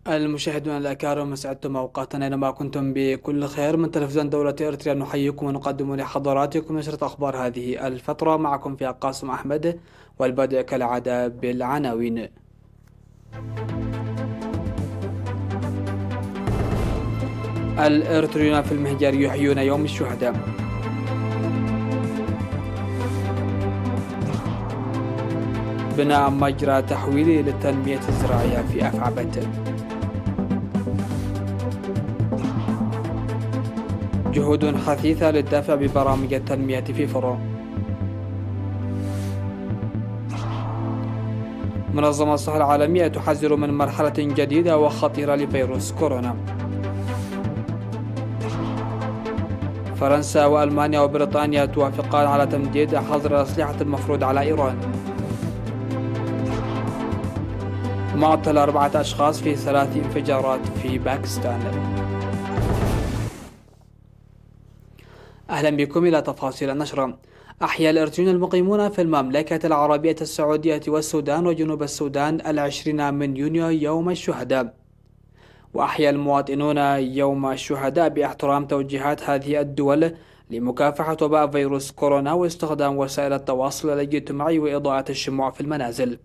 المشاهدون الأكارم، أسعدتم أوقاتنا أينما كنتم بكل خير. من تلفزيون دولة إرتريا نحييكم ونقدم لحضراتكم نشرة أخبار هذه الفترة. معكم فيها قاسم أحمد، والبدء كالعادة بالعناوين. الإرتريون في المهجر يحيون يوم الشهداء. بناء مجرى تحويلي للتنمية الزراعية في أفعبت. جهود حثيثة للدفع ببرامج التنمية في فرع. منظمة الصحة العالمية تحذر من مرحلة جديدة وخطيرة لفيروس كورونا. فرنسا وألمانيا وبريطانيا توافقان على تمديد حظر الأسلحة المفروض على إيران. معطل 4 أشخاص في 3 انفجارات في باكستان. أهلا بكم إلى تفاصيل النشرة. أحيا الإرتريون المقيمون في المملكة العربية السعودية والسودان وجنوب السودان 20 من يونيو يوم الشهداء. وأحيا المواطنون يوم الشهداء باحترام توجيهات هذه الدول لمكافحة وباء فيروس كورونا واستخدام وسائل التواصل الاجتماعي وإضاءة الشموع في المنازل.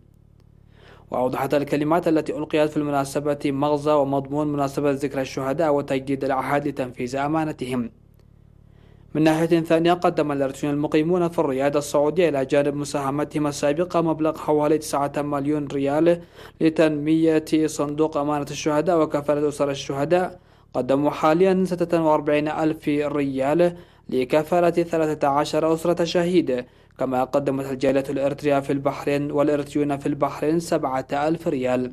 وأوضحت الكلمات التي ألقيت في المناسبة مغزى ومضمون مناسبة ذكرى الشهداء وتجديد العهد لتنفيذ أمانتهم. من ناحية ثانية، قدم الإرتريون المقيمون في الرياض السعودية إلى جانب مساهمتهم السابقة مبلغ حوالي 9 مليون ريال لتنمية صندوق أمانة الشهداء وكفالة أسر الشهداء. قدموا حاليا 46 ألف ريال لكفالة 13 أسرة شهيد. كما قدمت الجالية الإرترية في البحرين والإرتريون في البحرين 7,000 ريال.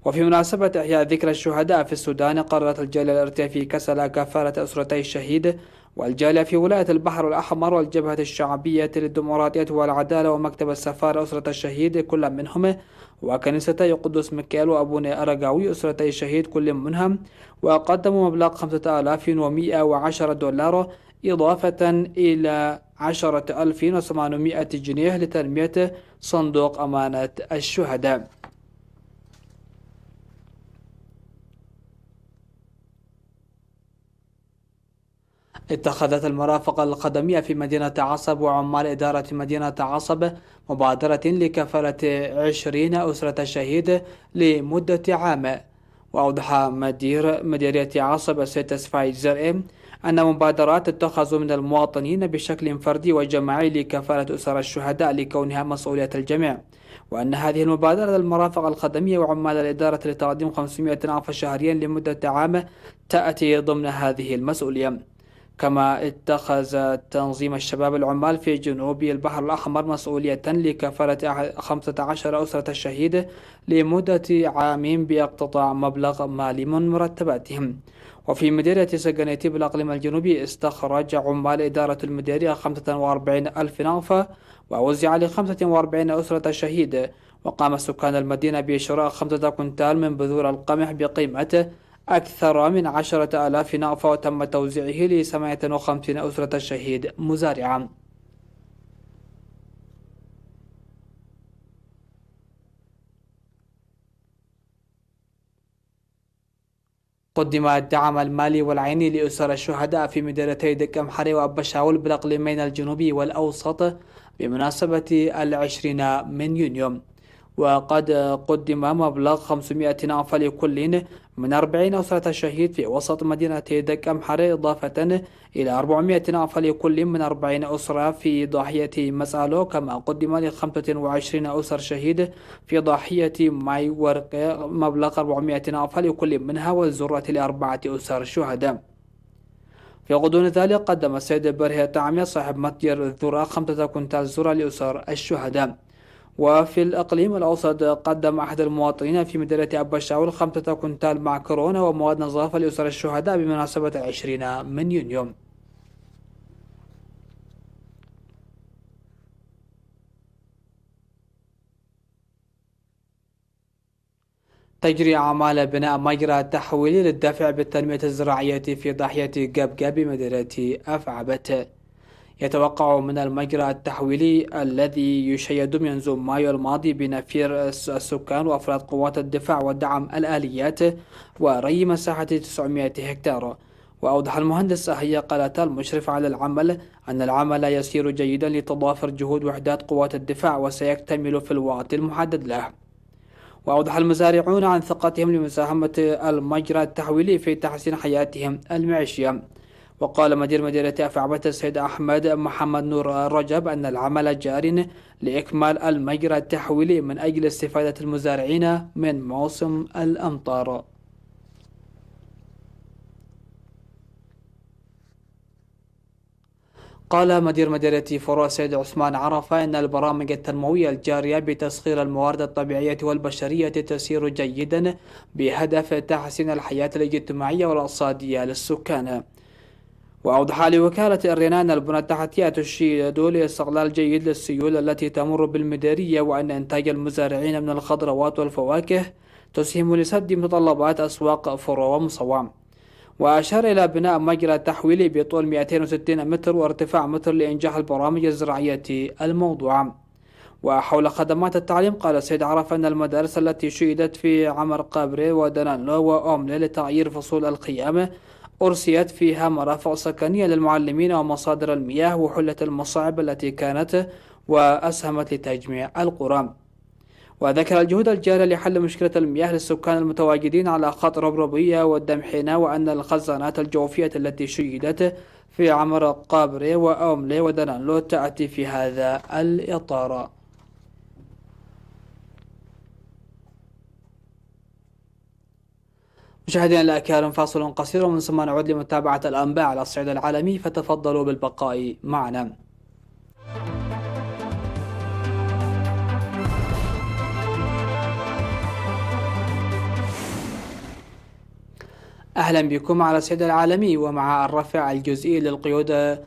وفي مناسبة إحياء ذكرى الشهداء في السودان، قررت الجالية الإرترية في كسلا كفالة أسرتي الشهيد، والجالية في ولاية البحر الأحمر والجبهة الشعبية للديمقراطية والعدالة ومكتب السفارة أسرة الشهيد كل منهم، وكنيستي قدس ميكائيل وأبونا أرقاوي أسرتي الشهيد كل منهم، وقدموا مبلغ 5110 دولار إضافة إلى 10,800 جنيه لتنمية صندوق أمانة الشهداء. اتخذت المرافق الخدمية في مدينة عصب وعمال إدارة مدينة عصب مبادرة لكفالة 20 أسرة شهيد لمدة عام. وأوضح مدير مديرية عصب السيد تسفاي زرئي أن مبادرات تتخذ من المواطنين بشكل فردي وجماعي لكفالة أسر الشهداء لكونها مسؤولية الجميع، وأن هذه المبادرة للمرافق الخدمية وعمال الإدارة لتقديم 500 نعف شهريا لمدة عام تأتي ضمن هذه المسؤولية. كما اتخذ تنظيم الشباب العمال في جنوب البحر الأحمر مسؤولية لكفالة 15 أسرة الشهيد لمدة عام باقتطاع مبلغ مالي من مرتباتهم. وفي مديرية سجنيتي بالأقليم الجنوبي، استخرج عمال إدارة المديرية 45 ألف نعفة ووزع ل 45 أسرة شهيد. وقام سكان المدينة بشراء 5 كنتال من بذور القمح بقيمة أكثر من 10,000 نعفة، وتم توزيعه ل 57 أسرة الشهيد مزارعا. قدم الدعم المالي والعيني لأسر الشهداء في مديريتي دكم حري وأبشاول بالأقليمين الجنوبي والأوسط بمناسبة 20 من يونيو. وقد قدم مبلغ 500 نعفة لكل من 40 أسرة الشهيد في وسط مدينة دكم حري، إضافة إلى 400 نعفة لكل من 40 أسرة في ضاحية مسالو. كما قدم ل 25 أسر شهيد في ضاحية ماي ورق مبلغ 400 نعفة لكل منها، والزرة ل4 أسر شهداء. في غضون ذلك، قدم السيد برهي الطعمية صاحب متجر الذرة 5 كنتال ذرة لأسر الشهداء. وفي الإقليم الأوسط، قدم أحد المواطنين في مدينة أبا شاول 5 كنتال معكرونة ومواد نظافة لأسر الشهداء بمناسبة 20 من يونيو. تجري أعمال بناء مجرى تحويلي للدفع بالتنمية الزراعية في ضاحية قبقب بمدينة أفعبت. يتوقع من المجرى التحويلي الذي يشيد منذ مايو الماضي بنفير السكان وأفراد قوات الدفاع ودعم الآليات وري مساحة 900 هكتار. وأوضح المهندس أهيا قلاتة المشرف على العمل أن العمل يسير جيدا لتضافر جهود وحدات قوات الدفاع وسيكتمل في الوقت المحدد له. وأوضح المزارعون عن ثقتهم لمساهمة المجرى التحويلي في تحسين حياتهم المعيشية. وقال مدير مديرية أفعبة السيد أحمد محمد نور رجب أن العمل جار لإكمال المجرى التحويلي من أجل استفادة المزارعين من موسم الأمطار. قال مدير مديرية فروع السيد عثمان عرفة أن البرامج التنموية الجارية بتسخير الموارد الطبيعية والبشرية تسير جيدا بهدف تحسين الحياة الاجتماعية والاقتصادية للسكان. وأوضح لوكالة الرينا أن البنى التحتية تشيد لاستغلال جيد للسيول التي تمر بالمديرية، وأن إنتاج المزارعين من الخضروات والفواكه تسهم لسد متطلبات أسواق فروع ومصوام. وأشار إلى بناء مجرى تحويلي بطول 260 متر وارتفاع متر لإنجاح البرامج الزراعية الموضوعة. وحول خدمات التعليم قال السيد عرفة أن المدارس التي شيدت في عمر قابري ودنانلو وأوملي لتغيير فصول القيام أرسيت فيها مرافق سكنية للمعلمين ومصادر المياه وحلت المصاعب التي كانت وأسهمت لتجميع القرى. وذكر الجهود الجارية لحل مشكلة المياه للسكان المتواجدين على خط ربربية والدمحينة، وأن الخزانات الجوفية التي شيدت في عمر قابري وأوملي ودنانلو تأتي في هذا الإطار. مشاهدينا الأكارم، فاصل قصير ومن ثم نعود لمتابعة الأنباء على الصعيد العالمي، فتفضلوا بالبقاء معنا. أهلا بكم على الصعيد العالمي. ومع الرفع الجزئي للقيود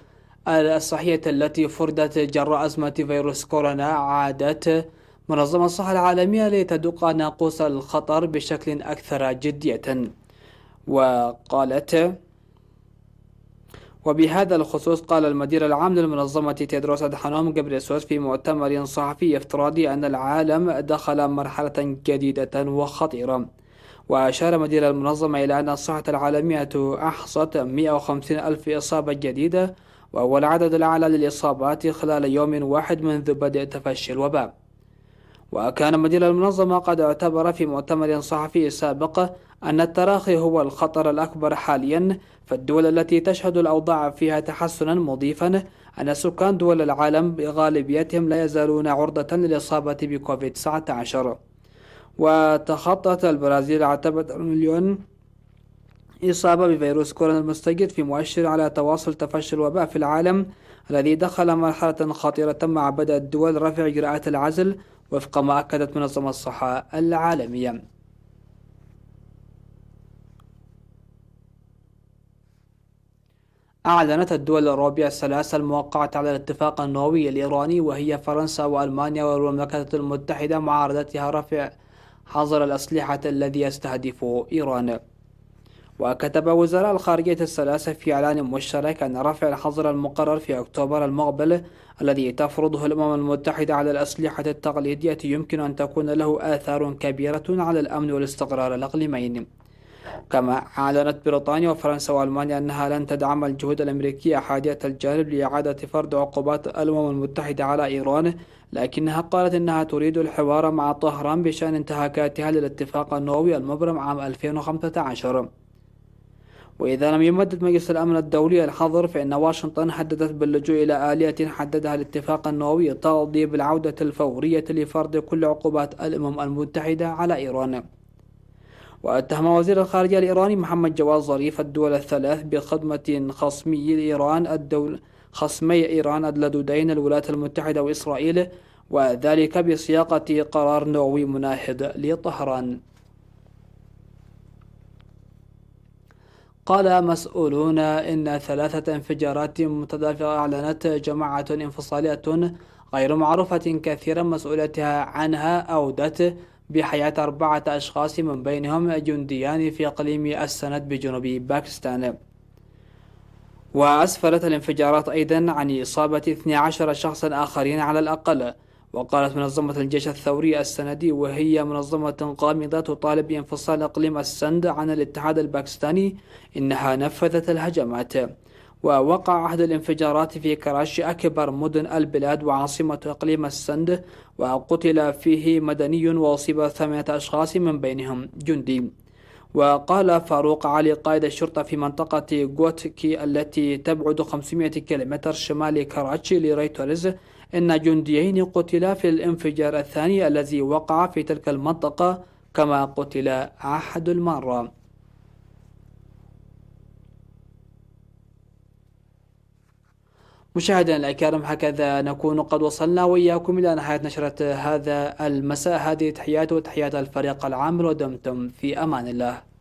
الصحية التي فرضت جراء أزمة فيروس كورونا، عادت منظمة الصحة العالمية لتدق ناقوس الخطر بشكل أكثر جدية. وقالت وبهذا الخصوص قال المدير العام للمنظمة تيدروس أدحانوم غبريسوس في مؤتمر صحفي افتراضي أن العالم دخل مرحلة جديدة وخطيرة. وأشار مدير المنظمة إلى أن الصحة العالمية أحصت 150 ألف إصابة جديدة، وهو العدد الأعلى للإصابات خلال يوم واحد منذ بدء تفشي الوباء. وكان مدير المنظمة قد اعتبر في مؤتمر صحفي سابق أن التراخي هو الخطر الأكبر حاليا في الدول التي تشهد الأوضاع فيها تحسنا، مضيفا أن سكان دول العالم بغالبيتهم لا يزالون عرضة للإصابة بكوفيد-19. وتخطت البرازيل عتبة مليون إصابة بفيروس كورونا المستجد، في مؤشر على تواصل تفشي الوباء في العالم الذي دخل مرحلة خطيرة مع بدء الدول رفع إجراءات العزل وفق ما أكدت منظمة الصحة العالمية. أعلنت الدول الأوروبية الثلاث الموقعة على الاتفاق النووي الإيراني، وهي فرنسا وألمانيا والمملكة المتحدة، معارضتها رفع حظر الأسلحة الذي يستهدف إيران. وكتب وزراء الخارجية الثلاثة في إعلان مشترك أن رفع الحظر المقرر في أكتوبر المقبل الذي تفرضه الأمم المتحدة على الأسلحة التقليدية يمكن أن تكون له آثار كبيرة على الأمن والاستقرار الإقليميين. كما أعلنت بريطانيا وفرنسا وألمانيا أنها لن تدعم الجهود الأمريكية حادية الجانب لإعادة فرض عقوبات الأمم المتحدة على إيران، لكنها قالت أنها تريد الحوار مع طهران بشأن انتهاكاتها للاتفاق النووي المبرم عام 2015. وإذا لم يمدد مجلس الأمن الدولي الحظر، فإن واشنطن هددت باللجوء إلى آلية حددها الاتفاق النووي تقضي بالعودة الفورية لفرض كل عقوبات الأمم المتحدة على إيران. واتهم وزير الخارجية الإيراني محمد جواد ظريف الدول الثلاث بخدمة خصمي إيران اللدودين الولايات المتحدة وإسرائيل، وذلك بسياقة قرار نووي مناهض لطهران. قال مسؤولون إن 3 انفجارات متدافقة أعلنت جماعة انفصالية غير معروفة كثيرا مسؤوليتها عنها أودت بحياة 4 أشخاص من بينهم جنديان في إقليم السند بجنوب باكستان. وأسفرت الانفجارات أيضا عن إصابة 12 شخصا آخرين على الأقل. وقالت منظمة الجيش الثوري السندي، وهي منظمة قامضة تطالب بانفصال إقليم السند عن الاتحاد الباكستاني، إنها نفذت الهجمات. ووقع أحد الانفجارات في كراشي، أكبر مدن البلاد وعاصمة إقليم السند، وقتل فيه مدني وأصيب 8 أشخاص من بينهم جندي. وقال فاروق علي قائد الشرطة في منطقة غوتكي التي تبعد 500 كيلومتر شمال كراتشي لرويترز إن جنديين قتلا في الانفجار الثاني الذي وقع في تلك المنطقة، كما قتل أحد المارة. مشاهدينا الكرام، هكذا نكون قد وصلنا وإياكم إلى نهاية نشرة هذا المساء. هذه تحياتي وتحيات الفريق العامل، ودمتم في أمان الله.